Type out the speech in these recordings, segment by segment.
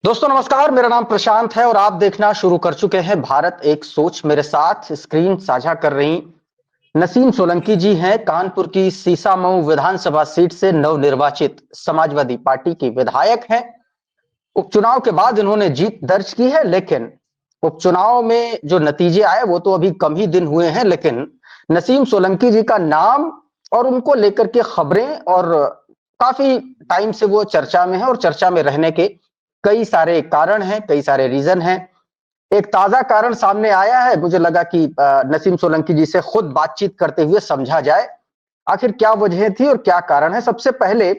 दोस्तों नमस्कार, मेरा नाम प्रशांत है और आप देखना शुरू कर चुके हैं भारत एक सोच। मेरे साथ स्क्रीन साझा कर रही नसीम सोलंकी जी हैं। कानपुर की सीसामऊ विधानसभा सीट से नवनिर्वाचित समाजवादी पार्टी की विधायक हैं। उपचुनाव के बाद इन्होंने जीत दर्ज की है, लेकिन उपचुनाव में जो नतीजे आए वो तो अभी कम ही दिन हुए हैं, लेकिन नसीम सोलंकी जी का नाम और उनको लेकर के खबरें और काफी टाइम से वो चर्चा में है और चर्चा में रहने के कई सारे कारण हैं, कई सारे रीजन हैं। एक ताजा कारण सामने आया है, मुझे लगा कि नसीम सोलंकी जी से खुद बातचीत करते हुए समझा जाए आखिर क्या वजह थी और क्या कारण है। सबसे पहले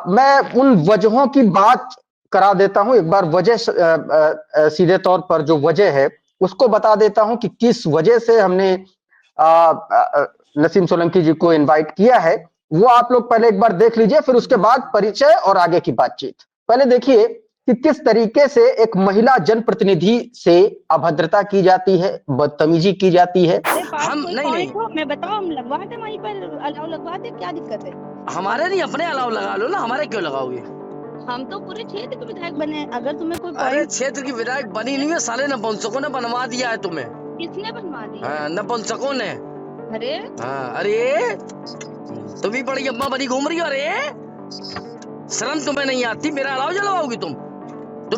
मैं उन वजहों की बात करा देता हूं। एक बार वजह सीधे तौर पर जो वजह है उसको बता देता हूं कि किस वजह से हमने नसीम सोलंकी जी को इनवाइट किया है। वो आप लोग पहले एक बार देख लीजिए, फिर उसके बाद परिचय और आगे की बातचीत। पहले देखिए कि किस तरीके से एक महिला जनप्रतिनिधि से अभद्रता की जाती है, बदतमीजी की जाती है। अरे पास हम कोई नहीं नहीं पॉइंट हो, मैं बताओ, हम लगवा दें वहीं पर, अलाव लगवा दें, क्या दिक्कत है? हमारे नहीं, अपने अलाव लगा लो ना, हमारे क्यों लगाओगे? हम तो पूरे क्षेत्र के विधायक बने हैं, अगर तुम्हें कोई अरे पॉइंट। क्षेत्र की विधायक बनी नहीं है, साले नपुंसकों ने बनवा दिया है तुम्हें। किसने बनवा दिया? हाँ, नपुंसकों ने। अरे हाँ, अरे तुम भी बड़ी अम्मा बनी घूम रही हो। अरे शर्म तुम्हें नहीं आती? मेरा अलाव जलवाओगी तुम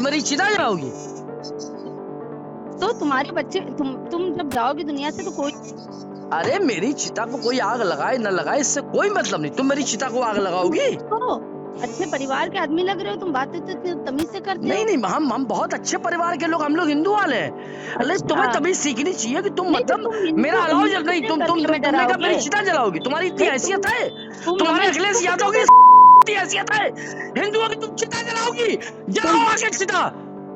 मेरी चिता जलाओगी? तो तुम्हारे बच्चे, तुम जब जाओगी दुनिया से तो कोई। अरे मेरी चिता को कोई आग लगाए न लगाए इससे कोई मतलब नहीं। तुम मेरी चिता को आग लगाओगी? तो अच्छे परिवार के आदमी लग रहे हो, तुम बातें तो तमीज से करते हो। नहीं, हम बहुत अच्छे परिवार के लोग, हम लोग हिंदू वाले हैं। अरे तुम्हें तभी सीखनी चाहिए कि तुम मतलब मेरा अलाव जल नहीं, तुमने कहा मेरी चिता जलाओगी? तुम्हारी इतनी हैसियत है? तुम्हारे अखिलेश यादव की इतनी हैसियत है हिंदुओं की? तुम चिता जलाओगी? जलाओ आके चिता।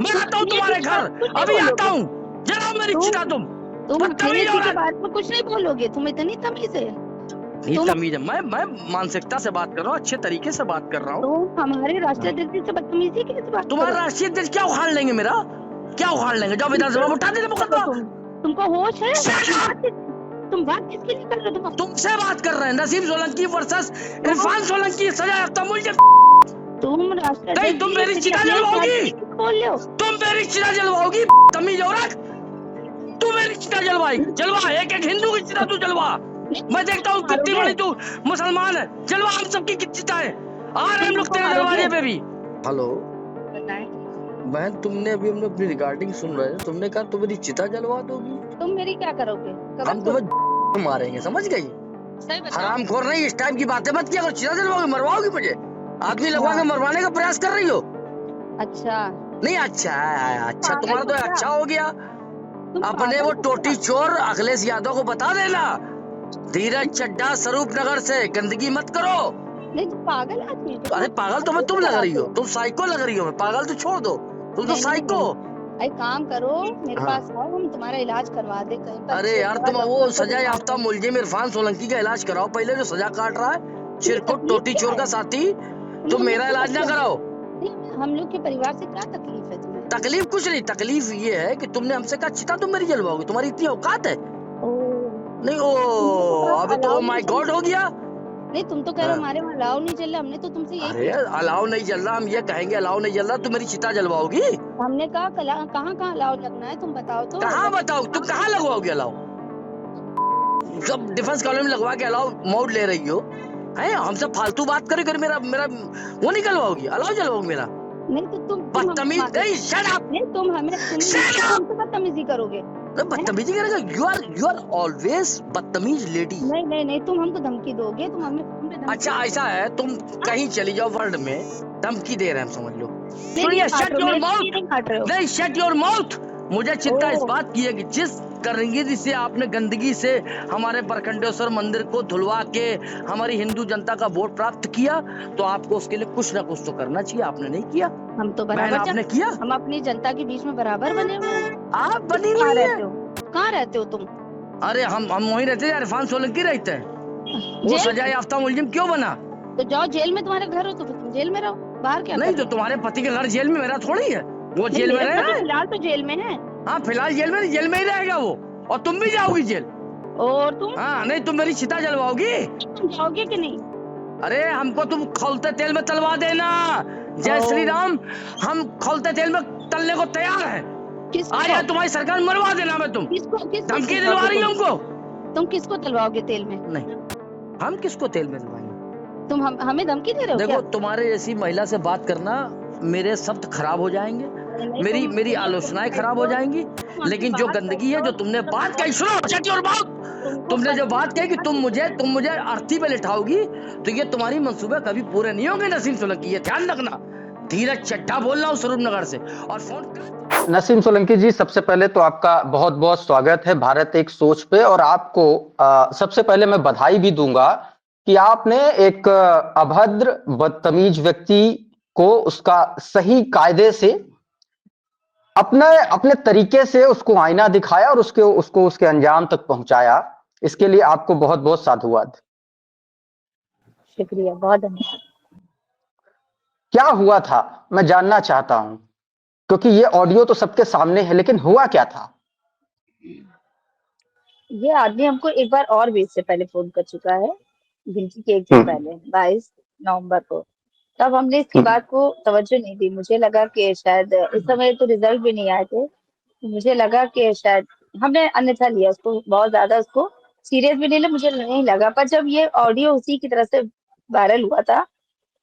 मैं आता हूँ तुम्हारे घर, अभी आता हूँ। जलाओ मेरी चिता। तुम अखिलेश जी के बारे में कुछ नहीं बोलोगे? तुम इतनी तमीज है? तमीज है? मैं मानसिकता से बात कर रहा हूँ, अच्छे तरीके से बात कर रहा हूँ। तो हमारे राष्ट्रीय अध्यक्ष से बदतमीजी कैसे बात? तुम्हारा राष्ट्रीय अध्यक्ष क्या उखाड़ लेंगे? मेरा क्या उखाड़ लेंगे? जाओ विधानसभा में उठा देना मुकदमा। तुमको होश है? तुम बात किसके लिए कर रहे हो? तुमसे बात कर रहे हैं। नसीम सोलंकी वर्सेस इरफान सोलंकी, सजायाफ्ता मुलजिम। तुम राष्ट्रीय नहीं, तुम मेरी चिता जलवाओगी? बोल रहे हो? तुम मेरी चिता जलवाओगी? तमीज औरत, तू मेरी चिता जलवा एक एक हिंदू की चिता तू जलवा। मैं देखता हूँ कितनी बड़ी तू मुसलमान है। जलवा हम सबकी चिता है। आ रहे हम लोग तेरे दरवाजे पे भी। हेलो बहन, तुमने अभी हम लोग अपनी रिकॉर्डिंग सुन रहे थे, तुमने कहा तुम मेरी चिता जलवा दोगी? तुम मेरी क्या करोगे? हम तुम्हें मारेंगे, समझ गई? हरामखोर नहीं, इस टाइप की बातें मत किया करो। चिता जलवाओगी, मरवाओगी मुझे? आदमी लगवा के मरवाने का प्रयास कर रही हो? अच्छा नहीं, अच्छा तुम्हारा तो अच्छा हो गया। अपने वो टोटी चोर अखिलेश यादव को बता देना, धीरज चड्ढा स्वरूप नगर से गंदगी मत करो। नहीं, तुम पागल आदमी। अरे पागल तुम लग रही हो, तुम साइको लग रही हो। पागल तो छोड़ दो, तुम तो साइको। एक काम करो, मेरे पास आओ, हम तुम्हारा इलाज करवा दे कहीं पर। अरे यार, तुम वो सजा याफ्ता मुलजिम इरफान सोलंकी का इलाज कराओ पहले, जो सजा काट रहा है, चिरकुट टोटी चोर का साथी। तुम मेरा इलाज ना कराओ। हम लोग के परिवार से क्या तकलीफ है तुम्हें? तकलीफ कुछ नहीं, तकलीफ ये है कि तुमने हमसे कहा चिता तुम मेरी जलवाओगी। तुम्हारी इतनी औकात है? नहीं, ओ अभी तो माय गॉड हो गया। नहीं, तुम तो कह रहे हो हमारे वहाँ अलाव नहीं चल रहा। हमने तो तुमसे यही। अरे अलाव नहीं जल रहा, हम ये कहेंगे अलाव नहीं जल रहा, तुम मेरी चिता जलवाओगी? हमने कहा कहाँ अलाव लगना है, तुम बताओ तो। कहाँ बताओ? तुम कहाँ लगवाओगे अलाव? सब डिफेंस कॉलोनी में लगवा के अलाव मोड ले रही हो है? हमसे फालतू बात करे कर मेरा वो निकलवाओगी, अलाव जलवाओगी मेरा? नहीं तो तुम बदतमीज नहीं, शट अप। नहीं, तुम बदतमीजी करोगे? बदतमीजी करेगा? यू आर ऑलवेज बदतमीज लेडी। नहीं, तुम हमको धमकी दोगे? तुम हमें अच्छा ऐसा है, तुम कहीं चली जाओ वर्ल्ड में, धमकी दे रहे हैं हम, समझ लो। सुनिए, शट योर माउथ। नहीं, शट योर माउथ। मुझे चिंता इस बात की है कि जिस करेंगे से आपने गंदगी से हमारे बरखंडेश्वर मंदिर को धुलवा के हमारी हिंदू जनता का वोट प्राप्त किया, तो आपको उसके लिए कुछ ना कुछ तो करना चाहिए। आपने नहीं किया। हम तो बराबर आपने किया। हम अपनी जनता के बीच में बराबर बने हुए हैं। आप बनी हुई है। कहाँ रहते हो तुम? अरे हम वहीं रहते हैं, इरफान सोलंकी रहते हैं। वो सजा याफ्ता मुलजिम क्यों बना? तो जाओ जेल में, तुम्हारे घर हो तो तुम जेल में रहो, बाहर क्या? नहीं, तो तुम्हारे पति के घर जेल में, मेरा थोड़ी है। वो जेल में रहे, फिलहाल तो जेल में है। हाँ फिलहाल जेल में ही रहेगा वो, और तुम भी जाओगी जेल। और तुम? हाँ, नहीं तुम मेरी चिता जलवाओगी? तुम जाओगे कि नहीं? अरे हमको तुम खौलते तेल में तलवा देना, जय श्री ओ, राम। हम खौलते तेल में तलने को तैयार हैं। किसको आ जाए तुम्हारी सरकार मरवा देना मैं तुम। किसको किसको धमकी तलवाओगे दिलवा रही हो तुम? हमको? तुम किसको तलवाओगे तेल में? नहीं, हम किसको तेल में दिलवाएंगे? तुम हमें धमकी दे रहे हो देखो, क्या? तुम्हारे जैसी महिला से बात करना, मेरे शब्द खराब हो जाएंगे, नहीं, मेरी तुम मेरी ये आलोचनाएं तुम खराब हो जाएंगी। हमसे लेकिन जो बात गंदगी है, करते जो हो, तुमने तुम बात कही, बहुत सुनो छठी और बात, तुमको तुमने जो पता बात कही कि है तुम मुझे अर्थी पे लिटाओगी, तो ये तुम्हारी मंसूबे कभी पूरे नहीं होंगे नसीम सोलंकी, ये ध्यान रखना। धीरज चड्ढा बोल रहा हूँ स्वरूप नगर से, और फोन नसीम सोलंकी जी, सबसे पहले तो आपका बहुत बहुत स्वागत है भारत एक सोच पे। और आपको सबसे पहले मैं बधाई भी दूंगा कि आपने एक अभद्र बदतमीज व्यक्ति को उसका सही कायदे से अपने अपने तरीके से उसको आईना दिखाया और उसको उसके अंजाम तक पहुंचाया। इसके लिए आपको बहुत बहुत साधुवाद। शुक्रिया, बहुत धन्यवाद। क्या हुआ था मैं जानना चाहता हूं, क्योंकि ये ऑडियो तो सबके सामने है, लेकिन हुआ क्या था? ये आदमी हमको एक बार और भी इससे पहले फोन कर चुका है, गिनती के एक दिन हम्म, पहले 22 नवंबर को। तब हमने इसकी हम्म, बात को तवज्जो नहीं दी। मुझे लगा कि शायद इस समय तो रिजल्ट भी नहीं आए थे, तो मुझे लगा कि शायद हमने अन्यथा लिया उसको, बहुत ज्यादा उसको सीरियस भी नहीं लिया, मुझे नहीं लगा। पर जब ये ऑडियो उसी की तरफ से वायरल हुआ था,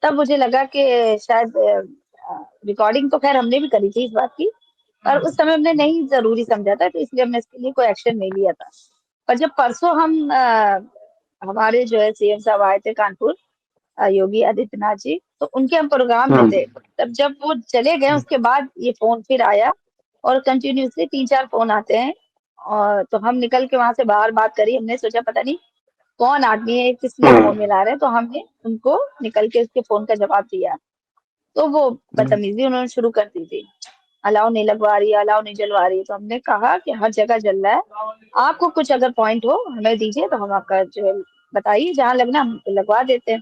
तब मुझे लगा कि शायद रिकॉर्डिंग तो खैर हमने भी करी थी इस बात की, पर उस समय हमने नहीं जरूरी समझा था, तो इसलिए हमने इसके लिए कोई एक्शन नहीं लिया था। पर जब परसों हमारे जो है सीएम साहब आए थे कानपुर, योगी आदित्यनाथ जी, तो उनके हम प्रोग्राम में थे। तब जब वो चले गए उसके बाद ये फोन फिर आया, और कंटिन्यूसली 3-4 फोन आते हैं। और तो हम निकल के वहां से बाहर बात करी, हमने सोचा पता नहीं कौन आदमी है, किस लिए फोन मिला रहे हैं, तो हमने उनको निकल के उसके फोन का जवाब दिया। तो वो बदतमीजी उन्होंने शुरू कर दी थी, अलाव नहीं लगवा रही, अलाव नहीं जलवा रही। तो हमने कहा कि हर जगह जल रहा है, आपको कुछ अगर पॉइंट हो हमें दीजिए, तो हम आपका जो है बताइए, जहाँ लगना हम लगवा देते हैं।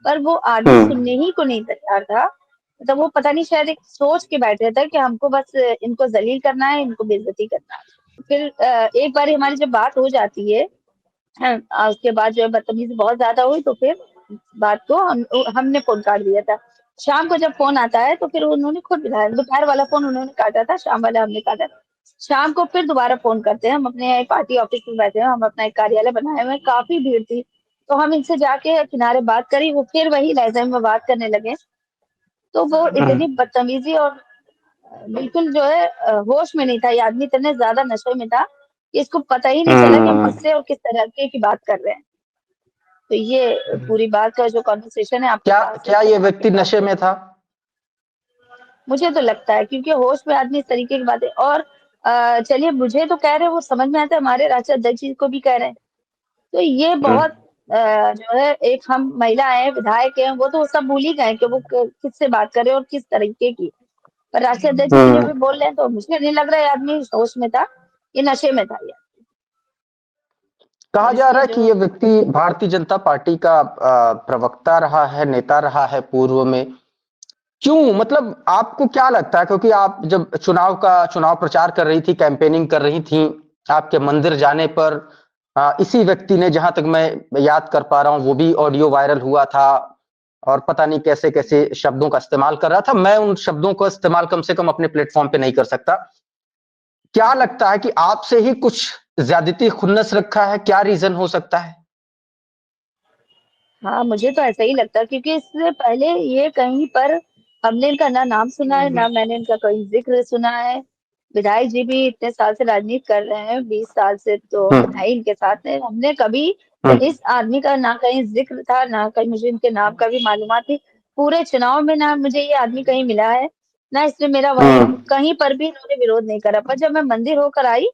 पर वो आदमी सुनने ही को नहीं तैयार था। मतलब वो पता नहीं शायद एक सोच के बैठे थे कि हमको बस इनको जलील करना है, इनको बेइज्जती करना है। फिर एक बार हमारी जब बात हो जाती है, उसके बाद जो है बदतमीजी बहुत ज्यादा हुई, तो फिर बात को हमने फोन काट दिया था। शाम को जब फोन आता है तो फिर उन्होंने खुद मिलाया, दोपहर वाला फोन उन्होंने काटा था, शाम वाला हमने काटा। शाम को फिर दोबारा फोन करते हैं, हम अपने पार्टी ऑफिस में बैठे हैं, हम अपना एक कार्यालय बनाए हुए हैं, काफी भीड़ थी, तो हम इनसे जाके किनारे बात करी, वो फिर वही लहजे में बात करने लगे। तो वो इतनी बदतमीजी और बिल्कुल जो है होश में नहीं था, ये आदमी इतने ज्यादा नशे में था कि इसको पता ही नहीं चला कि हम किससे और किस तरह की बात कर रहे हैं। तो ये पूरी बात का जो कॉन्वर्सेशन है आपके क्या पास है, क्या तो ये हम आपके व्यक्ति पास नशे है। में था? मुझे तो लगता है, क्योंकि होश में आदमी इस तरीके की बातें, और चलिए मुझे तो कह रहे हैं, वो समझ में आता है, हमारे राष्ट्रीय अध्यक्ष जी को भी कह रहे हैं। तो ये बहुत जो है, एक हम महिला है, विधायक है, वो तो सब भूल ही गए कि वो किससे बात कर रहे हैं और किस तरीके की। पर राष्ट्रीय अध्यक्ष जी जब भी बोल रहे हैं, तो मुझे नहीं लग रहा है आदमी होश में था, ये नशे में था ये। कहा और जा रहा इसके है कि जो ये व्यक्ति भारतीय जनता पार्टी का प्रवक्ता रहा है, नेता रहा है पूर्व में। क्यों, मतलब आपको क्या लगता है? क्योंकि आप जब चुनाव प्रचार कर रही थी, कैंपेनिंग कर रही थी, आपके मंदिर जाने पर इसी व्यक्ति ने, जहां तक मैं याद कर पा रहा हूं, वो भी ऑडियो वायरल हुआ था और पता नहीं कैसे कैसे शब्दों का इस्तेमाल कर रहा था। मैं उन शब्दों का इस्तेमाल कम से कम अपने प्लेटफॉर्म पे नहीं कर सकता। क्या लगता है कि आपसे ही कुछ ज्यादती खुन्नस रखा है? क्या रीजन हो सकता है? हाँ, मुझे तो ऐसा ही लगता है, क्योंकि इससे पहले ये कहीं पर हमने इनका ना नाम सुना है, ना मैंने इनका कहीं जिक्र सुना है। विधायक जी भी इतने साल से राजनीति कर रहे हैं, 20 साल से तो हम है इनके साथ में, हमने कभी इस आदमी का ना कहीं जिक्र था, ना कहीं मुझे इनके नाम का भी मालूमात थी। पूरे चुनाव में ना मुझे ये आदमी कहीं मिला है, ना इसने मेरा वहीं कहीं पर भी इन्होंने विरोध नहीं करा। पर जब मैं मंदिर होकर आई,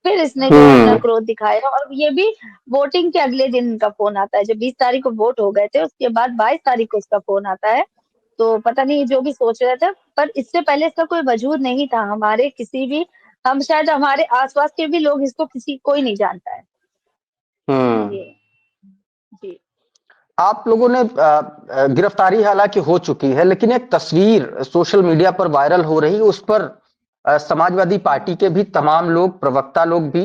फिर इसने जो है अपना क्रोध दिखाया। और ये भी वोटिंग के अगले दिन इनका फोन आता है, जब 20 तारीख को वोट हो गए थे, उसके बाद 22 तारीख को इसका फोन आता है। तो पता नहीं जो भी सोच रहे थे, पर इससे पहले इसका कोई वजूद नहीं था हमारे किसी भी, हम शायद हमारे आसपास के भी लोग इसको किसी कोई नहीं जानता है हम्म। ये। जी। आप लोगों ने गिरफ्तारी हालांकि हो चुकी है, लेकिन एक तस्वीर सोशल मीडिया पर वायरल हो रही है, उस पर समाजवादी पार्टी के भी तमाम लोग, प्रवक्ता लोग भी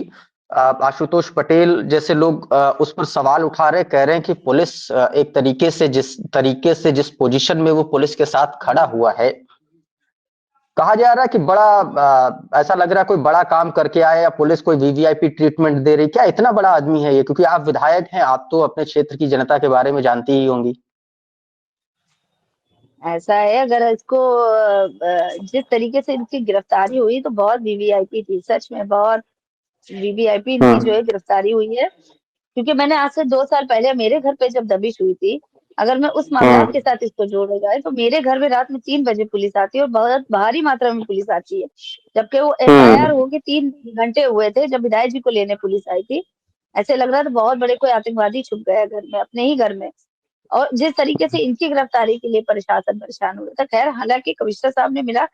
आशुतोष पटेल जैसे लोग उस पर सवाल उठा रहे, कह रहे हैं कि पुलिस एक तरीके से जिस पोजीशन में वो पुलिस के साथ खड़ा हुआ है, कहा जा रहा है कि ऐसा लग रहा है कोई बड़ा काम करके आया या पुलिस कोई वीवीआईपी ट्रीटमेंट दे रही। क्या इतना बड़ा आदमी है ये? क्योंकि आप विधायक हैं, आप तो अपने क्षेत्र की जनता के बारे में जानती ही होंगी। ऐसा है, अगर इसको जिस तरीके से इनकी गिरफ्तारी हुई तो बहुत वीवीआईपी थी, सच में बहुत वीवीआईपी इनकी जो है गिरफ्तारी हुई है। क्योंकि मैंने आज से 2 साल पहले मेरे घर पे जब दबिश हुई थी, अगर मैं उस मामला के साथ इसको जोड़ा जाए तो मेरे घर में रात में 3 बजे पुलिस आती है और बहुत भारी मात्रा में पुलिस आती है। जबकि वो एफआईआर हो के 3 घंटे हुए थे जब विधायक जी को लेने पुलिस आई थी। ऐसे लग रहा था बहुत बड़े कोई आतंकवादी छुप गया घर में, अपने ही घर में। और जिस तरीके से इनकी गिरफ्तारी के लिए प्रशासन परेशान हो रहा था, खैर हालांकि कमिश्नर साहब ने मेरा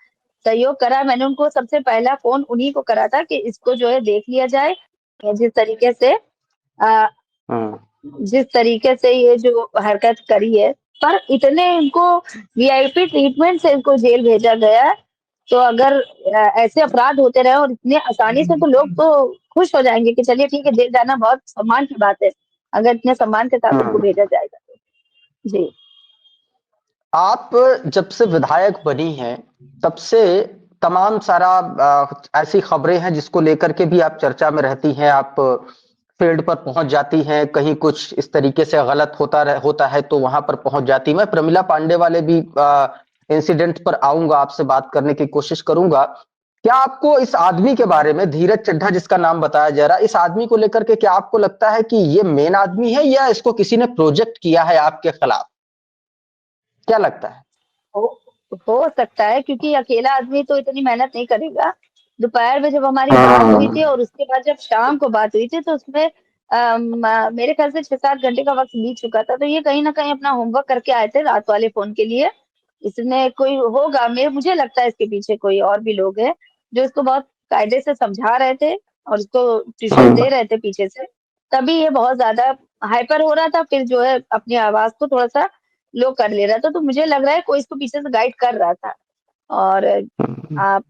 सहयोग करा। मैंने उनको सबसे पहला फोन उन्हीं को करा था कि इसको जो है देख लिया जाए। जिस तरीके से अ, जिस तरीके से ये जो हरकत करी है, पर इतने इनको वीआईपी ट्रीटमेंट से इनको जेल भेजा गया। तो अगर ऐसे अपराध होते रहे और इतने आसानी से, तो लोग तो खुश हो जाएंगे कि चलिए ठीक है, जेल जाना बहुत सम्मान की बात है, अगर इतने सम्मान के साथ उनको भेजा जाएगा तो। जी। आप जब से विधायक बनी हैं, तब से तमाम सारा ऐसी खबरें हैं जिसको लेकर के भी आप चर्चा में रहती हैं। आप फील्ड पर पहुंच जाती हैं, कहीं कुछ इस तरीके से गलत होता है तो वहां पर पहुंच जाती। मैं प्रमिला पांडे वाले भी इंसिडेंट पर आऊंगा, आपसे बात करने की कोशिश करूंगा। क्या आपको इस आदमी के बारे में, धीरज चड्ढा जिसका नाम बताया जा रहा है, इस आदमी को लेकर के क्या आपको लगता है कि ये मेन आदमी है या इसको किसी ने प्रोजेक्ट किया है आपके खिलाफ? क्या लगता है? हो हो सकता है, क्योंकि अकेला आदमी तो इतनी मेहनत नहीं करेगा। दोपहर में जब हमारी बात हुई थी और उसके बाद जब शाम को बात हुई थी, तो उसमें मेरे ख्याल से 6-7 घंटे का वक्त बीत चुका था। तो ये कहीं ना कहीं अपना होमवर्क करके आए थे रात वाले फोन के लिए। इसने कोई होगा, मुझे लगता है इसके पीछे कोई और भी लोग हैं जो इसको बहुत कायदे से समझा रहे थे और इसको ट्यूशन दे रहे थे पीछे से। तभी ये बहुत ज्यादा हाइपर हो रहा था, फिर जो है अपनी आवाज को थोड़ा सा लो कर ले रहा था। तो मुझे लग रहा है कोई इसको पीछे से गाइड कर रहा था। और आप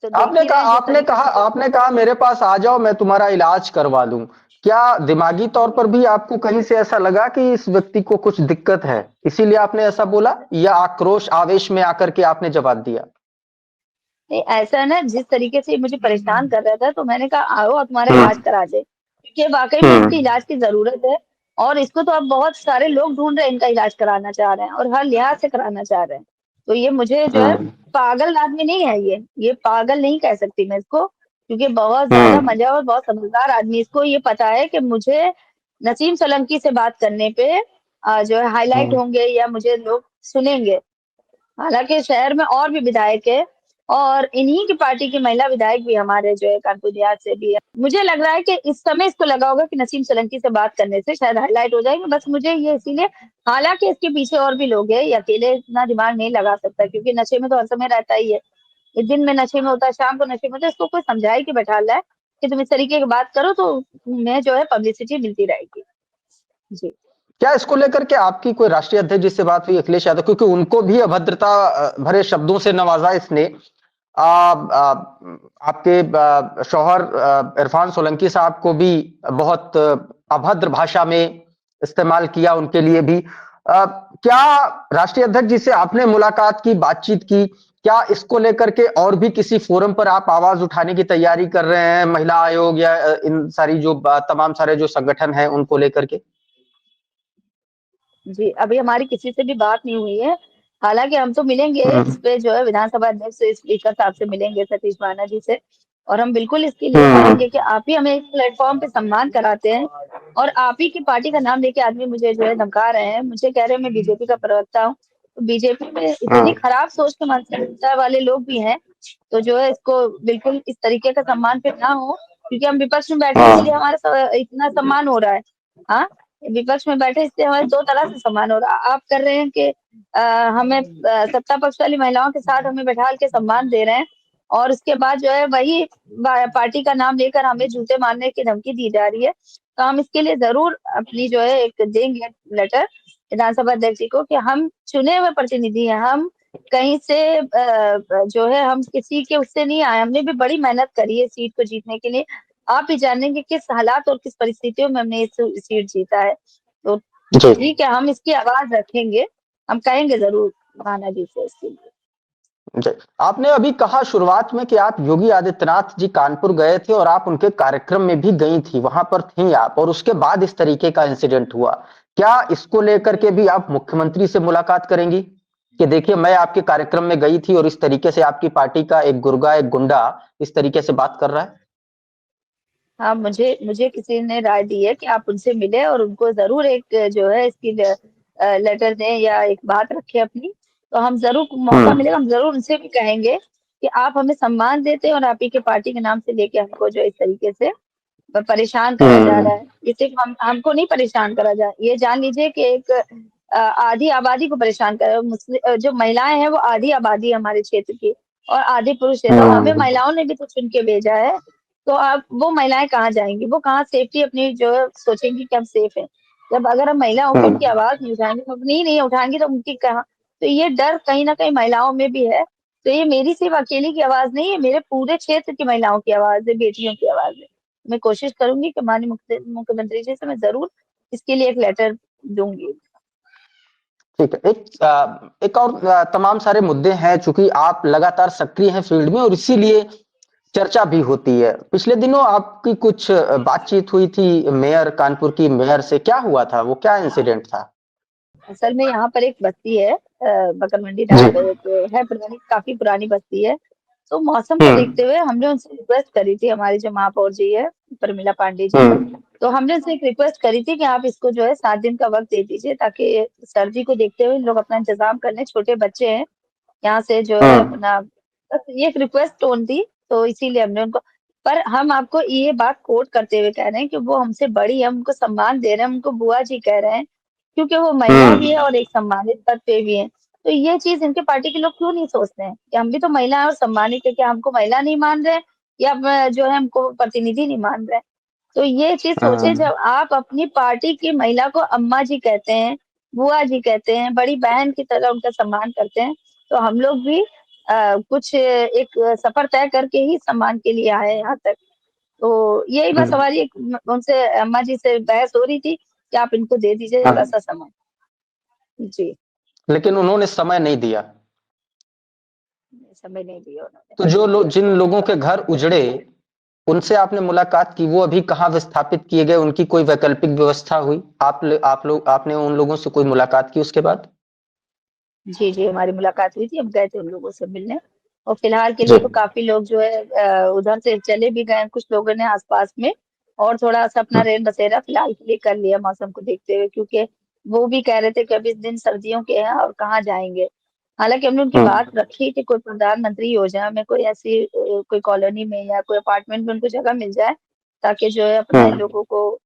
तो देख ही रहे हैं जिस तरीके से। आपने कहा मेरे पास आ जाओ, मैं तुम्हारा इलाज करवा दूं। क्या दिमागी तौर पर भी आपको कहीं से ऐसा लगा कि इस व्यक्ति को कुछ दिक्कत है, इसीलिए आपने ऐसा बोला, या आक्रोश आवेश में आकर के आपने जवाब दिया? नहीं, ऐसा है ना, जिस तरीके से मुझे परेशान कर रहा था, तो मैंने कहा आओ और तुम्हारा इलाज करा दे, क्योंकि वाकई में इसकी इलाज की जरूरत है। और इसको तो अब बहुत सारे लोग ढूंढ रहे हैं, इनका इलाज कराना चाह रहे हैं और हर लिहाज से कराना चाह रहे हैं। तो ये मुझे जो है, पागल आदमी नहीं है ये पागल नहीं कह सकती मैं इसको, क्योंकि बहुत ज्यादा मजा और बहुत समझदार आदमी। इसको ये पता है कि मुझे नसीम सोलंकी से बात करने पे जो है हाईलाइट होंगे या मुझे लोग सुनेंगे। हालांकि शहर में और भी विधायक है और इन्हीं की पार्टी की महिला विधायक भी हमारे जो है कानपुर देहात से भी है। मुझे लग रहा है कि इस समय इसको लगा होगा कि नसीम सोलंकी से बात करने से शायद हाईलाइट हो जाएंगे, बस मुझे ये इसीलिए। हालांकि इसके पीछे और भी लोग हैं, ये अकेले इतना दिमाग नहीं लगा सकता, क्योंकि नशे में तो हर समय रहता ही है। ये दिन में नशे में होता है, शाम को नशे में होता है। इसको कोई समझाए कि बैठा रहा है कि तुम इस तरीके की बात करो तो तुम्हें जो है पब्लिसिटी मिलती रहेगी। जी। क्या इसको लेकर के आपकी कोई राष्ट्रीय अध्यक्ष जिससे बात हुई, अखिलेश यादव, क्योंकि उनको भी अभद्रता भरे शब्दों से नवाजा इसने। आपके शौहर इरफान सोलंकी साहब को भी बहुत अभद्र भाषा में इस्तेमाल किया, उनके लिए भी। क्या राष्ट्रीय अध्यक्ष जिससे आपने मुलाकात की, बातचीत की, क्या इसको लेकर के और भी किसी फोरम पर आप आवाज उठाने की तैयारी कर रहे हैं, महिला आयोग या इन सारी जो तमाम सारे जो संगठन हैं उनको लेकर के? जी, अभी हमारी किसी से भी बात नहीं हुई है। हालाँकि हम तो मिलेंगे इस पे जो है विधानसभा अध्यक्ष से, स्पीकर साहब से मिलेंगे, सतीश महाना जी से। और हम बिल्कुल इसके लिए करेंगे कि आप ही हमें एक प्लेटफ़ॉर्म पे सम्मान कराते हैं और आप ही की पार्टी का नाम लेके आदमी मुझे जो है धमका रहे हैं। मुझे कह रहे हैं मैं बीजेपी का प्रवक्ता हूँ। तो बीजेपी में इतनी खराब सोच के मानसिकता वाले लोग भी हैं, तो जो है इसको बिल्कुल इस तरीके का सम्मान फिर ना हो, क्योंकि हम विपक्ष में बैठे इसलिए हमारा इतना सम्मान हो रहा है। हाँ, विपक्ष में बैठे इससे हमें 2 तरह से सम्मान हो रहा है। आप कर रहे हैं कि हमें सत्ता पक्ष वाली महिलाओं के साथ हमें बैठाल के सम्मान दे रहे हैं और उसके बाद जो है वही पार्टी का नाम लेकर हमें जूते मारने की धमकी दी जा रही है। तो हम इसके लिए ज़रूर अपनी जो है एक देंगे लेटर विधानसभा अध्यक्ष जी को कि हम चुने हुए प्रतिनिधि हैं। हम कहीं से जो है हम किसी के उससे नहीं आए। हमने भी बड़ी मेहनत करी है सीट को जीतने के लिए। आप ही जानेंगे किस हालात और किस परिस्थितियों में हमने ये सीट जीता है। तो जी। ठीक है, हम इसकी आवाज रखेंगे, हम कहेंगे जरूर माना जी से इसके लिए। जी। आपने अभी कहा शुरुआत में कि आप योगी आदित्यनाथ जी कानपुर गए थे और आप उनके कार्यक्रम में भी गई थी, वहां पर थी आप, और उसके बाद इस तरीके का इंसिडेंट हुआ। क्या इसको लेकर के भी आप मुख्यमंत्री से मुलाकात करेंगी कि देखिए मैं आपके कार्यक्रम में गई थी और इस तरीके से आपकी पार्टी का एक गुर्गा, एक गुंडा इस तरीके से बात कर रहा है? हाँ, मुझे मुझे किसी ने राय दी है कि आप उनसे मिले और उनको जरूर एक जो है इसकी लेटर दें या एक बात रखें अपनी। तो हम जरूर मौका हम्म। मिलेगा, हम जरूर उनसे भी कहेंगे कि आप हमें सम्मान देते हैं और आप ही के पार्टी के नाम से लेके हमको जो इस तरीके से परेशान करा जा रहा हम्म। है। ये सिर्फ हमको नहीं परेशान करा जा, ये जान लीजिए कि एक आधी आबादी को परेशान कर रहा है। जो महिलाएं हैं वो आधी आबादी है हमारे क्षेत्र की, और आधे पुरुष है। तो हमें हम्म। महिलाओं ने भी तो चुन के भेजा है। तो अब वो महिलाएं कहाँ जाएंगी, वो कहाँ सेफ्टी अपनी जो है सोचेंगी कि हम सेफ हैं। जब अगर हम महिला होकर उनकी हम्म। आवाज नहीं उठाएंगे, अपनी ही नहीं उठाएंगी, तो उनकी कहाँ। तो ये डर कहीं ना कहीं महिलाओं में भी है। तो ये मेरी सिर्फ अकेली की आवाज नहीं है, मेरे पूरे क्षेत्र की महिलाओं की आवाज है, बेटियों की आवाज है। मैं कोशिश करूंगी कि माननीय मुख्यमंत्री जी से मैं जरूर इसके लिए एक लेटर दूंगी। ठीक है। एक और तमाम सारे मुद्दे हैं, चूंकि आप लगातार सक्रिय हैं फील्ड में और इसीलिए चर्चा भी होती है। पिछले दिनों आपकी कुछ बातचीत हुई थी मेयर, कानपुर की मेयर से, क्या हुआ था, वो क्या इंसिडेंट था? असल में यहाँ पर एक बस्ती है, बकर मंडी जी। नाम पे एक है, पुरानी, काफी पुरानी बस्ती है। तो मौसम को हम्म। देखते हुए हमने उनसे रिक्वेस्ट करी थी, हमारी जो महापौर जी है प्रमिला पांडे जी। हम्म। तो हमने उनसे एक रिक्वेस्ट करी थी कि आप इसको जो है 7 दिन का वक्त दे दीजिए, ताकि सर्दी को देखते हुए इन लोग अपना इंतजाम कर लें, छोटे बच्चे हैं यहाँ से जो है हम्म। अपना। बस ये एक रिक्वेस्ट टोन थी, तो इसीलिए हमने उनको। पर हम आपको ये बात कोट करते हुए कह रहे हैं कि वो हमसे बड़ी है, हम उनको सम्मान दे रहे हैं, हम उनको बुआ जी कह रहे हैं, क्योंकि वो महिला भी हम्म। है और एक सम्मानित पद पे भी है। तो ये चीज इनके पार्टी के लोग क्यों नहीं सोचते हैं कि हम भी तो महिला है और सम्मानित है, क्या हमको महिला नहीं मान रहे हैं, या जो है हमको प्रतिनिधि नहीं मान रहे हैं। तो ये चीज सोचे, हम्म। जब आप अपनी पार्टी की महिला को अम्मा जी कहते हैं, बुआ जी कहते हैं, बड़ी बहन की तरह उनका सम्मान करते हैं, तो हम लोग भी कुछ एक सफर तय करके ही सम्मान के लिए आए हैं यहाँ तक। तो यही बस हम्म। हमारी उनसे अम्मा जी से बहस हो रही थी कि आप इनको दे दीजिए थोड़ा हाँ। सा समय। जी। लेकिन उन्होंने समय नहीं दिया। समय नहीं दिया उन्होंने। तो जिन लोगों के घर उजड़े, उनसे आपने मुलाकात की, वो अभी कहाँ विस्थापित किए गए, उनकी कोई वैकल्पिक व्यवस्था हुई? आप लोग, आपने उन लोगों से कोई मुलाकात की उसके बाद? जी, जी, हमारी मुलाकात हुई थी, हम गए थे उन लोगों से मिलने। और फिलहाल के जी। लिए तो काफ़ी लोग जो है उधर से चले भी गए हैं, कुछ लोगों ने आस-पास में, और थोड़ा-सा अपना रैन-बसेरा फिलहाल के लिए कर लिया मौसम को देखते हुए, क्योंकि वो भी कह रहे थे कि अभी दिन सर्दियों के हैं और कहाँ जाएँगे। हालाँकि हमने उनकी हम्म। बात रखी कि कोई प्रधानमंत्री योजना में कोई ऐसी कोई कॉलोनी में या कोई अपार्टमेंट में उनको जगह मिल जाए, ताकि जो है अपने हम्म। लोगों को।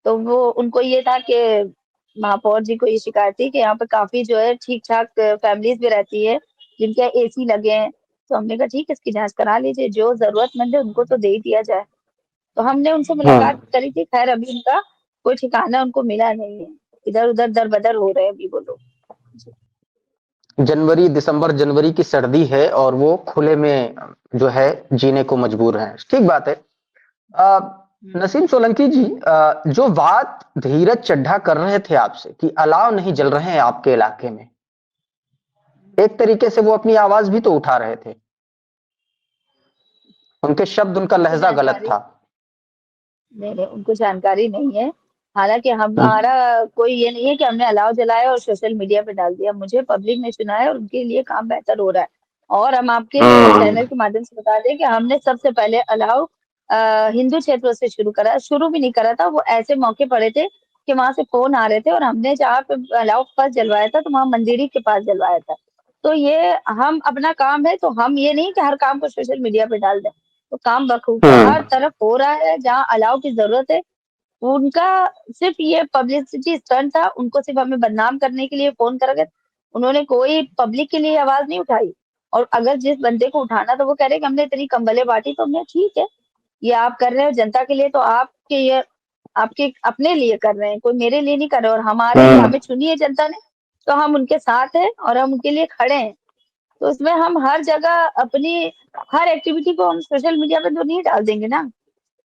तो वो उनको ये था कि महापौर जी को ये शिकायत थी कि यहाँ पे काफ़ी जो है ठीक-ठाक फैमिलीज़ भी रहती है, जिनके एसी लगे हैं। तो हमने कहा ठीक है, इसकी जाँच करा लीजिए, जो ज़रूरतमंद है उनको तो दे ही दिया जाए। तो हमने उनसे मुलाकात हम्म। करी थी, ख़ैर अभी उनका कोई ठिकाना उनको मिला नहीं है। इधर-उधर दर-बदर हो रहे हैं अभी वो लोग। जी। जनवरी, दिसंबर जनवरी की सर्दी है और वो खुले में जो है जीने को मजबूर हैं। ठीक बात है। हुँ। नसीम सोलंकी जी, जो बात धीरज चड्ढा कर रहे थे आपसे कि अलाव नहीं जल रहे हैं आपके इलाके में, एक तरीके से वो अपनी आवाज भी तो उठा रहे थे। उनके शब्द, उनका उनको लहजा गलत जानकारी था। नहीं, नहीं, उनको जानकारी नहीं है। हालाँकि हम्म। हमारा कोई ये नहीं है कि हमने अलाव जलाया और सोशल मीडिया पे डाल दिया। मुझे पब्लिक ने चुना है और उनके लिए काम बेहतर हो रहा है। और हम आपके चैनल के माध्यम से बता दें कि हमने सबसे पहले अलाव हिंदू क्षेत्रों से शुरू करा। शुरू भी नहीं करा था, वो ऐसे मौके पड़े थे कि वहाँ से फ़ोन आ रहे थे, और हमने जहाँ पे अलाव फर्स्ट जलवाया था, तो वहाँ मंदिरी के पास जलवाया था। तो ये हम अपना काम है, तो हम ये नहीं कि हर काम को सोशल मीडिया पे डाल दें। तो काम बखूबी हर हम्म। तरफ हो रहा है, जहाँ अलाव की ज़रूरत है। उनका सिर्फ़ ये पब्लिसिटी स्टंट था, उनको सिर्फ़ हमें बदनाम करने के लिए फ़ोन करा गया। उन्होंने कोई पब्लिक के लिए आवाज़ नहीं उठाई, और अगर जिस बंदे को उठाना था वो कह रहे कि हमने इतनी कंबलें बाँटी, तो हमने ठीक है, ये आप कर रहे हो जनता के लिए, तो आपके ये आपके अपने लिए कर रहे हैं, कोई मेरे लिए नहीं कर रहे, और हमारे लिए हम्म। हमें चुनी है जनता ने, तो हम उनके साथ हैं और हम उनके लिए खड़े हैं। तो इसमें हम हर जगह अपनी हर एक्टिविटी को हम सोशल मीडिया पे तो नहीं डाल देंगे ना।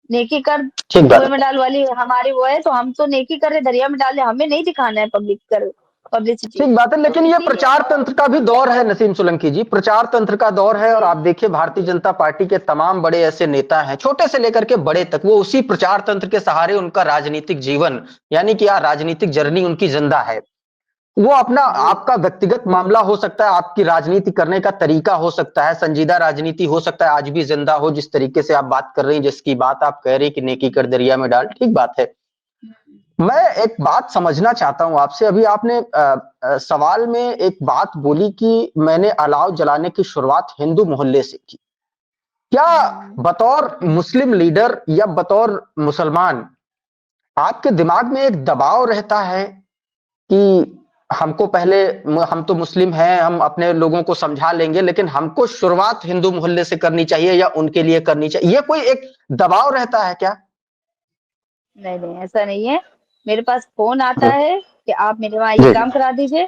नेकी कर ठीक बात कुएं में डाल वाली हमारी वो है, तो हम तो नेकी कर रहे दरिया में डाले, हमें नहीं दिखाना है पब्लिसिटी। ठीक बात है, तो लेकिन ये इसीलिए प्रचार तंत्र का भी दौर है नसीम सोलंकी जी, प्रचार तंत्र का दौर है। और जी आप देखिए भारतीय जनता पार्टी के तमाम बड़े ऐसे नेता हैं, छोटे से लेकर के बड़े तक, वो उसी प्रचार तंत्र के सहारे उनका राजनीतिक जीवन, यानी कि राजनीतिक जर्नी उनकी जिंदा है। वो अपना, जी आपका व्यक्तिगत मामला हो सकता है, आपकी राजनीति करने का तरीका हो सकता है, संजीदा राजनीति हो सकता है, आज भी जिंदा हो, जिस तरीके से आप बात कर रही हैं, जिसकी बात आप कह रही हैं कि नेकी कर दरिया में डाल, ठीक बात है। मैं एक बात समझना चाहता हूं आपसे। अभी आपने सवाल में एक बात बोली कि मैंने अलाव जलाने की शुरुआत हिंदू मोहल्ले से की। क्या बतौर मुस्लिम लीडर या बतौर मुसलमान आपके दिमाग में एक दबाव रहता है कि हमको पहले, हम तो मुस्लिम हैं, हम अपने लोगों को समझा लेंगे, लेकिन हमको शुरुआत हिंदू मोहल्ले से करनी चाहिए या उनके लिए करनी चाहिए, ये कोई एक दबाव रहता है क्या? नहीं नहीं, ऐसा नहीं है। मेरे पास फोन आता हम्म, है कि आप मेरे वहाँ ये जी। काम करा दीजिए,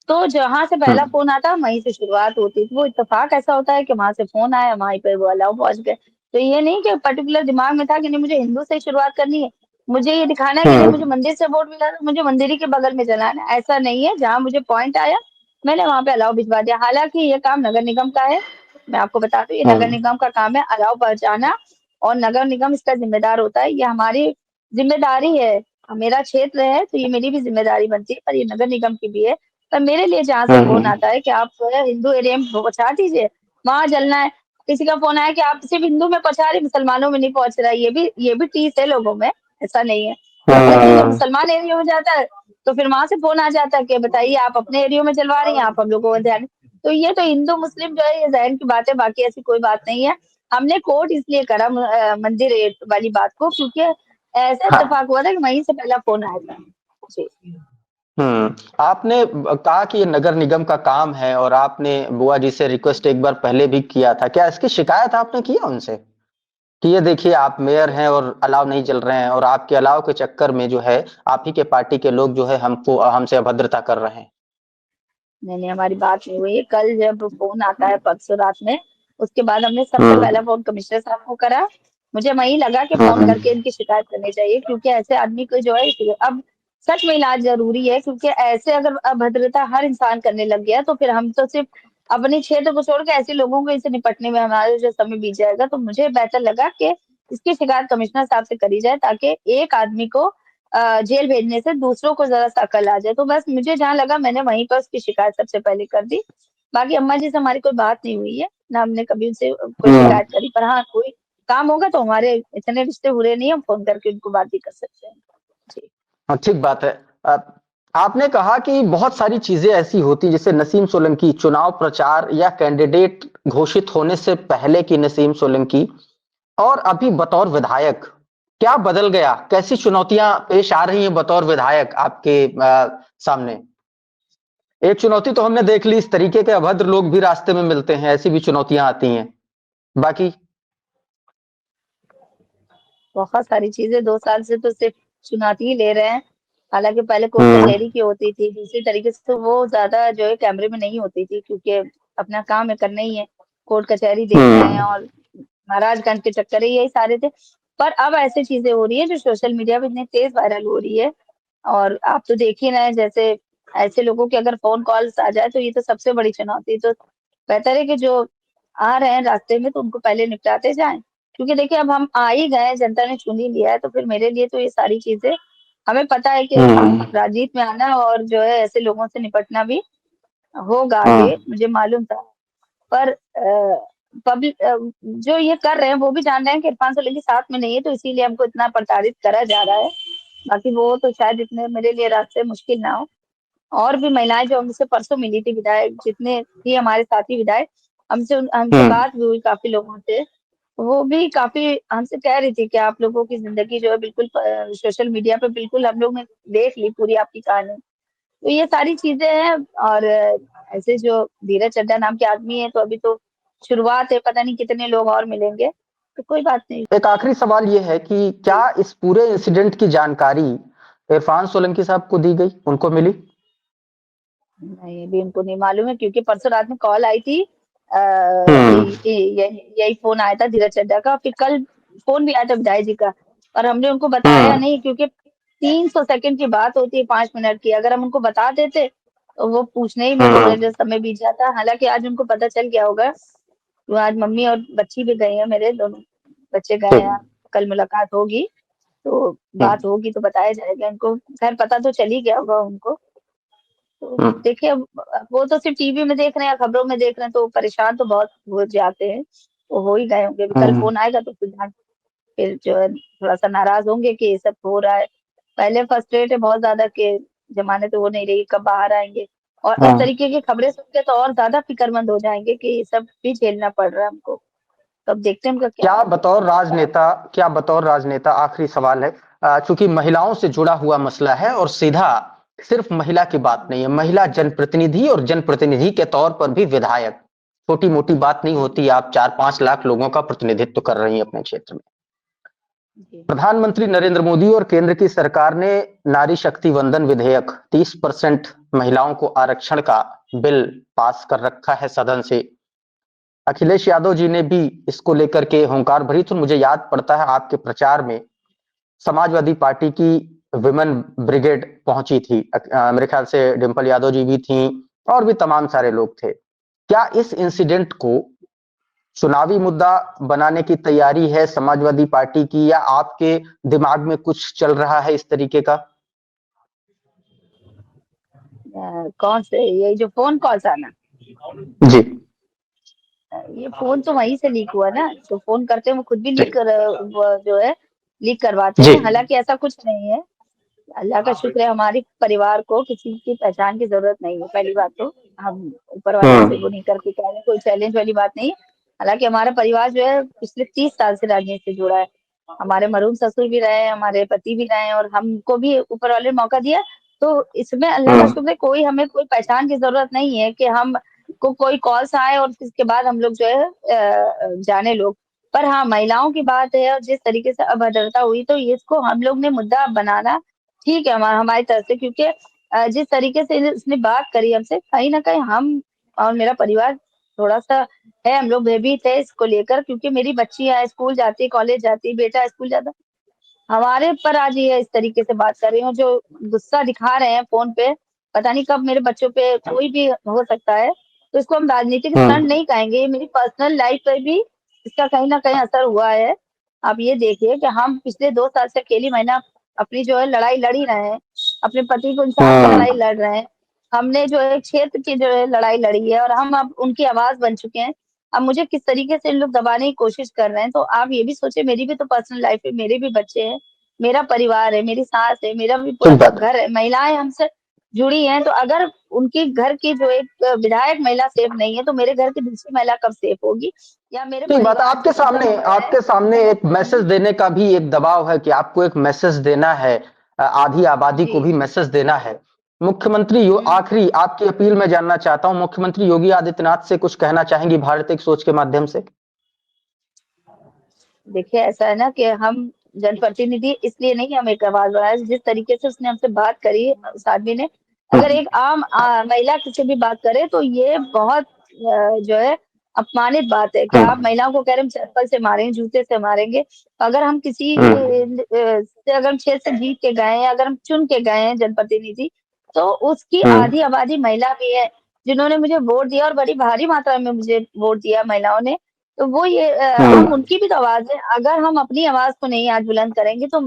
तो जहाँ से पहला हम्म, फोन आता है वहीं से शुरुआत होती है। तो वो इत्तेफाक ऐसा होता है कि वहां से फोन आया, वहीं पे वो अलाउ पहुंच गए। तो ये नहीं कि पर्टिकुलर दिमाग में था कि नहीं मुझे हिंदू से ही शुरुआत करनी है, मुझे ये दिखाना है कि नहीं मुझे हम्म, मंदिर से वोट मिला तो मुझे मंदिर ही के बगल में जलाना है, ऐसा नहीं है। जहाँ मुझे पॉइंट आया मैंने वहां पे अलाउ भिजवा दिया। हालांकि ये काम नगर निगम का है, मैं आपको बता दूं ये नगर हम्म, निगम का काम है अलाउ पहुंचाना, और नगर निगम इसका जिम्मेदार होता है। ये हमारी जिम्मेदारी है, मेरा क्षेत्र है तो ये मेरी भी जिम्मेदारी बनती है, पर ये नगर निगम की भी है। पर मेरे लिए जहाँ से फोन हम्म, आता है कि आप जो है हिंदू एरिया में पहुंचा दीजिए, वहां जलना है। किसी का फोन आया कि आप सिर्फ हिंदू में पहुंचा रहे, मुसलमानों में नहीं पहुंच रहा है, ये भी टीस है लोगों में, ऐसा नहीं है। लेकिन जब हम्म, मुसलमान एरिया में जाता है तो फिर वहां से फोन आ जाता है कि बताइए आप अपने एरिया में जलवा रही हैं, आप हम लोगों को ध्यान। तो ये तो हिंदू मुस्लिम जो है ये जहन की बात है, बाकी ऐसी कोई बात नहीं है। हमने कोर्ट इसलिए करा मंदिर वाली बात को, क्योंकि ऐसा हाँ। इत्तेफाक हुआ था कि वहीं से पहला फोन आया था। जी आपने कहा कि ये नगर निगम का काम है और आपने बुआ जी से रिक्वेस्ट एक बार पहले भी किया था, क्या इसकी शिकायत आपने किया उनसे कि ये देखिए आप मेयर हैं और अलाव नहीं जल रहे हैं, और आपके अलाव के चक्कर में जो है आप ही के पार्टी के लोग जो है हमको, हमसे अभद्रता कर रहे हैं? नहीं नहीं, हमारी बात नहीं हुई। कल जब फोन आता है परसों रात में, उसके बाद हमने सबसे हम्म, पहला फोन कमिश्नर साहब को करा। मुझे वही लगा कि फोन हम्म, करके इनकी शिकायत करनी चाहिए, क्योंकि ऐसे आदमी को जो है अब सच में इलाज जरूरी है। क्योंकि ऐसे अगर अभद्रता हर इंसान करने लग गया तो फिर हम तो सिर्फ अपने क्षेत्र को छोड़ के ऐसे लोगों को इसे निपटने में हमारा जो समय बीत जाएगा। तो मुझे बेहतर लगा कि इसकी शिकायत कमिश्नर साहब से करी जाए, ताकि एक आदमी को जेल भेजने से दूसरों को जरा सा अकल आ जाए। तो बस मुझे जहाँ लगा मैंने वहीं पर उसकी शिकायत सबसे पहले कर दी। बाकी अम्मा जी से हमारी कोई बात नहीं हुई है, ना हमने कभी उनसे कोई हम्म। शिकायत करी। पर हाँ, कोई काम होगा तो हमारे इतने रिश्ते बुरे नहीं है, हम फोन करके उनको बात भी कर सकते हैं। जी हाँ, ठीक बात है। अ, आपने कहा कि बहुत सारी चीजें ऐसी होती, जैसे नसीम सोलंकी चुनाव प्रचार या कैंडिडेट घोषित होने से पहले की नसीम सोलंकी और अभी बतौर विधायक, क्या बदल गया? कैसी चुनौतियां पेश आ रही हैं बतौर विधायक आपके सामने? एक चुनौती तो हमने देख ली, इस तरीके के अभद्र लोग भी रास्ते में मिलते हैं, ऐसी भी चुनौतियां आती हैं। बाकी बहुत सारी चीजें 2 साल से तो सिर्फ चुनौती ही ले रहे हैं। हालांकि पहले कोर्ट हम्म, कचहरी की होती थी दूसरी तरीके से, तो वो ज्यादा जो है कैमरे में नहीं होती थी, क्योंकि अपना काम है करना ही है, कोर्ट कचहरी देखना है, हम्म, और महाराजगंज के चक्कर ही यही सारे थे। पर अब ऐसी चीजें हो रही है जो सोशल मीडिया पे इतनी तेज वायरल हो रही है, और आप तो देख ही रहे हैं। जैसे ऐसे लोगों के अगर फोन कॉल्स आ जाए तो ये तो सबसे बड़ी चुनौती। तो बेहतर है कि जो आ रहे हैं रास्ते में तो उनको पहले निपटाते जाएं, क्योंकि देखिए अब हम आ ही गए, जनता ने चुन ही लिया है, तो फिर मेरे लिए तो ये सारी चीजें, हमें पता है कि हम्म, राजनीति में आना और जो है ऐसे लोगों से निपटना भी होगा हम्म, आगे, मुझे मालूम था। पर पब्लिक जो ये कर रहे हैं वो भी जान रहे हैं कि इरफान सोलंकी साथ में नहीं है, तो इसीलिए हमको इतना प्रताड़ित करा जा रहा है। बाकी वो तो शायद इतने मेरे लिए रास्ते मुश्किल ना हो। और भी महिलाएं जो हमसे परसों मिली थी, विधायक जितने थी हमारे साथी विधायक, हमसे हम्म, बात भी हुई काफी लोगों से। वो भी काफी हमसे कह रही थी कि आप लोगों की जिंदगी जो है बिल्कुल सोशल मीडिया पे बिल्कुल हम लोग ने देख ली पूरी आपकी कहानी। तो ये सारी चीजें हैं। और ऐसे जो धीरज चड्ढा नाम के आदमी है, तो अभी तो शुरुआत है, पता नहीं कितने लोग और मिलेंगे, तो कोई बात नहीं। एक आखिरी सवाल ये है कि क्या इस पूरे इंसिडेंट की जानकारी इरफान सोलंकी साहब को दी गई, उनको मिली? नहीं, अभी उनको नहीं मालूम है, क्योंकि परसों रात में कॉल आई थी, हम्म, यही फोन आया था धीरज चड्ढा का। फिर कल फ़ोन भी आया था विधायक जी का और हमने उनको बताया नहीं, क्योंकि 300 सेकंड की बात होती है 5 मिनट की। अगर हम उनको बता देते, तो वो पूछने ही में थोड़ा जो समय बीत जाता। हालाँकि आज उनको पता चल गया होगा। तो आज मम्मी और बच्ची भी गई हैं, मेरे दोनों बच्चे गए ठीक। हैं। कल मुलाकात होगी, तो बात होगी तो बताया जाएगा इनको। खैर पता तो चल ही गया होगा उनको। तो देखिए, अब वो तो सिर्फ़ टीवी में देख रहे हैं, खबरों में देख रहे हैं, तो परेशान तो बहुत हो जाते हैं। वो हो ही गए होंगे। अभी कल फ़ोन आएगा तो फिर जो है थोड़ा-सा नाराज़ होंगे कि ये सब हो रहा है। पहले फ्रस्ट्रेट है बहुत ज़्यादा कि ज़माने तो वो नहीं रही, कब बाहर आएँगे। और इस तरीके की खबरें सुन के तो और ज़्यादा फ़िक्रमंद हो जाएँगे कि ये सब भी झेलना पड़ रहा है हमको। तो अब देखते हैं उनका क्या होता है। क्या बतौर राजनेता आखिरी सवाल है, चूंकि महिलाओं से जुड़ा हुआ मसला है और सीधा सिर्फ महिला की बात नहीं है, महिला जनप्रतिनिधि और जनप्रतिनिधि के तौर पर भी विधायक छोटी मोटी बात नहीं होती। आप 4-5 लाख लोगों का प्रतिनिधित्व कर रही हैं अपने क्षेत्र में। जी। प्रधानमंत्री नरेंद्र मोदी और केंद्र की सरकार ने नारी शक्ति वंदन विधेयक 30% महिलाओं को आरक्षण का बिल पास कर रखा है सदन से। अखिलेश यादव जी ने भी इसको लेकर के हुंकार भरी। तो मुझे याद पड़ता है आपके प्रचार में समाजवादी पार्टी की विमेन ब्रिगेड पहुंची थी। मेरे ख्याल से डिंपल यादव जी भी थी और भी तमाम सारे लोग थे। क्या इस इंसिडेंट को चुनावी मुद्दा बनाने की तैयारी है समाजवादी पार्टी की, या आपके दिमाग में कुछ चल रहा है इस तरीके का? कौन से ये जो फ़ोन कॉल्स आना? जी। ये फ़ोन तो वहीं से लीक हुआ ना, जो फ़ोन करते हैं वो खुद भी लीक जी। कर वो जो है लीक करवाते जी। हैं। हालाँकि ऐसा कुछ नहीं है। अल्लाह का शुक्र है हमारे परिवार को किसी की पहचान की ज़रूरत नहीं है, पहली बात तो। हम ऊपर वाले से वो नहीं करके कह रहे, कोई चैलेंज वाली बात नहीं है। हालाँकि हमारा परिवार जो है पिछले 30 साल से राजनीति से जुड़ा है। हमारे मरहूम ससुर भी रहे हैं, हमारे पति भी रहे हैं और हमको भी ऊपर वाले ने मौका दिया। तो इसमें अल्लाह का शुक्र है, कोई हमें कोई पहचान की ज़रूरत नहीं है कि हम को कोई कॉल्स आए और इसके बाद हम लोग जो है जाने लोग। पर हाँ, महिलाओं की बात है और जिस तरीके से अभद्रता हुई तो इसको हम लोग ने मुद्दा बनाना ठीक है हमारी तरफ से, क्योंकि जिस तरीके से इसने बात करी हमसे, कहीं न कहीं हम और मेरा परिवार थोड़ा-सा है, हम लोग भयभीत है इसको लेकर, क्योंकि मेरी बच्चियाँ स्कूल जाती है, कॉलेज जाती है, बेटा स्कूल जाता है। हमारे पर आज ये इस तरीके से बात कर रही हूँ, जो गुस्सा दिखा रहे हैं फ़ोन पे, पता नहीं कब मेरे बच्चों पे कोई भी हो सकता है। तो इसको हम राजनीतिक स्टंट नहीं कहेंगे, ये मेरी पर्सनल लाइफ़ पे भी इसका कहीं न कहीं असर हुआ है। आप ये देखिए कि हम पिछले 2 साल से अकेली महिला अपनी जो है लड़ाई लड़ ही रहे हैं, अपने पति को इंसाफ की लड़ाई लड़ रहे हैं। हमने जो है क्षेत्र की जो है लड़ाई लड़ी है और हम अब उनकी आवाज़ बन चुके हैं। अब मुझे किस तरीके से इन लोग दबाने की कोशिश कर रहे हैं, तो आप ये भी सोचिए, मेरी भी तो पर्सनल लाइफ़ है, मेरे भी बच्चे हैं, मेरा परिवार है, मेरी सास है, मेरा भी पूरा ठीक बात है। घर है, महिलाएँ हमसे जुड़ी हैं, तो अगर उनकी घर की जो एक विधायक महिला सेफ नहीं है, तो मेरे घर की दूसरी महिला कब सेफ होगी? या मेरे ठीक बात है। परिवार से जुड़ा हुआ है। आपके सामने एक मैसेज देने का भी एक दबाव है कि आपको एक मैसेज देना है, आधी आबादी को जी। भी मैसेज देना है। मुख्यमंत्री हुँ। आखिरी आपकी अपील मैं जानना चाहता हूँ, मुख्यमंत्री योगी आदित्यनाथ से कुछ कहना चाहेंगी भारत एक सोच के माध्यम से? देखिए, ऐसा है ना कि हम जनप्रतिनिधि इसलिए नहीं हम एक आवाज़ बढ़ाएँ, जिस तरीके से उसने हमसे बात करी उस आदमी ने, अगर एक आम महिला किसी भी बात करे तो ये बहुत जो है अपमानित बात है कि आप महिलाओं को कह रहे हैं हम चप्पल से मारेंगे, जूते से मारेंगे। अगर हम किसी से अगर हम क्षेत्र से जीत के गए हैं, अगर हम चुन के गए हैं जनप्रतिनिधि, तो उसकी आधी आबादी महिला भी है, जिन्होंने मुझे वोट दिया और बड़ी भारी मात्रा में मुझे वोट दिया महिलाओं ने। तो वो ये हम उनकी भी तो आवाज़ है। अगर हम अपनी आवाज़ को नहीं आज बुलंद करेंगे तो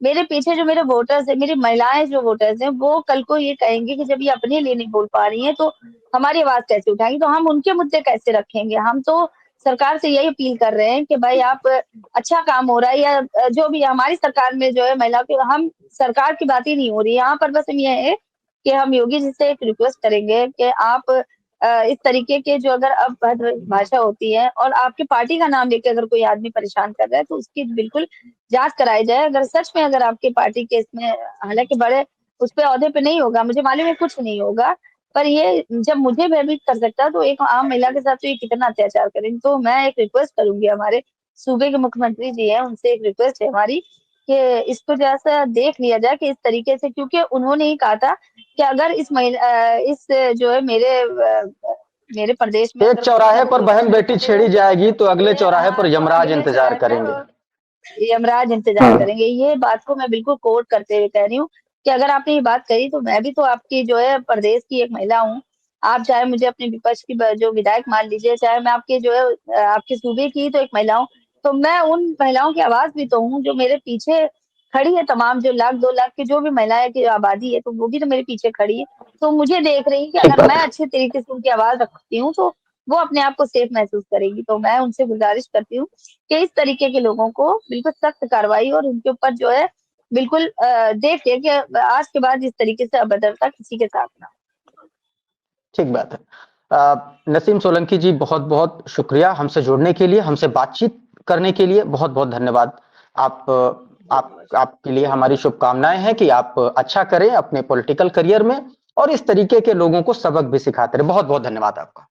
मेरे पीछे जो मेरे वोटर्स हैं, मेरी महिलाएँ जो वोटर्स हैं, वो कल को ये कहेंगे कि जब ये अपने लिए नहीं बोल पा रही हैं, तो हमारी आवाज़ कैसे उठाएँगी? तो हम उनके मुद्दे कैसे रखेंगे? हम तो सरकार से यही अपील कर रहे हैं कि भाई आप अच्छा काम हो रहा है या जो भी हमारी सरकार में जो है महिलाओं की हम सरकार की बात ही नहीं हो रही है। यहाँ पर बस हम ये है कि हम योगी जी से एक रिक्वेस्ट करेंगे कि आप इस तरीके के जो अगर अभद्र भाषा होती है और आपकी पार्टी का नाम लेके अगर कोई आदमी परेशान कर रहा है तो उसकी बिल्कुल जाँच कराई जाए। अगर सच में अगर आपकी पार्टी के इसमें हालाँकि बड़े उस पे ओहदे पे नहीं होगा, मुझे मालूम है कुछ नहीं होगा, पर ये जब मुझे भयभीत कर सकता है तो एक आम महिला के साथ तो ये कितना अत्याचार करेंगे। तो मैं एक रिक्वेस्ट करूँगी हमारे सूबे के मुख्यमंत्री जी हैं, उनसे एक रिक्वेस्ट है हमारी कि इसको जैसा देख लिया जाए कि इस तरीके से, क्योंकि उन्होंने ही कहा था कि अगर इस जो है मेरे प्रदेश में एक अगर महिला चौराहे को पर कोई बहन कुछ बेटी करे छेड़ी जाएगी तो अगले ये चौराहे हाँ, पर तो यमराज अगले इंतजार चौराहे करेंगे। पर यमराज इंतजार करेंगे। ये बात को मैं बिल्कुल कोट करते हुए कह रही हूँ कि अगर आपने ये बात कही तो मैं भी तो आपकी जो है प्रदेश की एक महिला हूँ। आप चाहे मुझे अपने विपक्ष की जो विधायक मान लीजिए, चाहे मैं आपके जो है आपके सूबे की तो एक महिला हूँ, तो मैं उन महिलाओं की आवाज भी तो हूँ जो मेरे पीछे खड़ी है। तमाम जो लाख 2 लाख की जो भी महिलाएं की आबादी है, तो वो भी तो मेरे पीछे खड़ी है। तो मुझे देख रही है कि ठीक अगर बात मैं है। अच्छे तरीके से उनकी आवाज रखती हूँ तो वो अपने आप को सेफ महसूस करेगी। तो मैं उनसे गुजारिश करती हूँ कि इस तरीके के लोगों को बिल्कुल सख्त कार्रवाई और उनके ऊपर जो है बिल्कुल देखे कि आज के बाद इस तरीके से अभद्रता किसी के साथ ना हो। ठीक बात है। नसीम सोलंकी जी, बहुत-बहुत शुक्रिया हमसे जुड़ने के लिए, हमसे बातचीत करने के लिए बहुत-बहुत धन्यवाद। आप आपके लिए हमारी शुभकामनाएँ हैं कि आप अच्छा करें अपने पॉलिटिकल करियर में और इस तरीके के लोगों को सबक भी सिखाते रहें। बहुत-बहुत धन्यवाद आपका।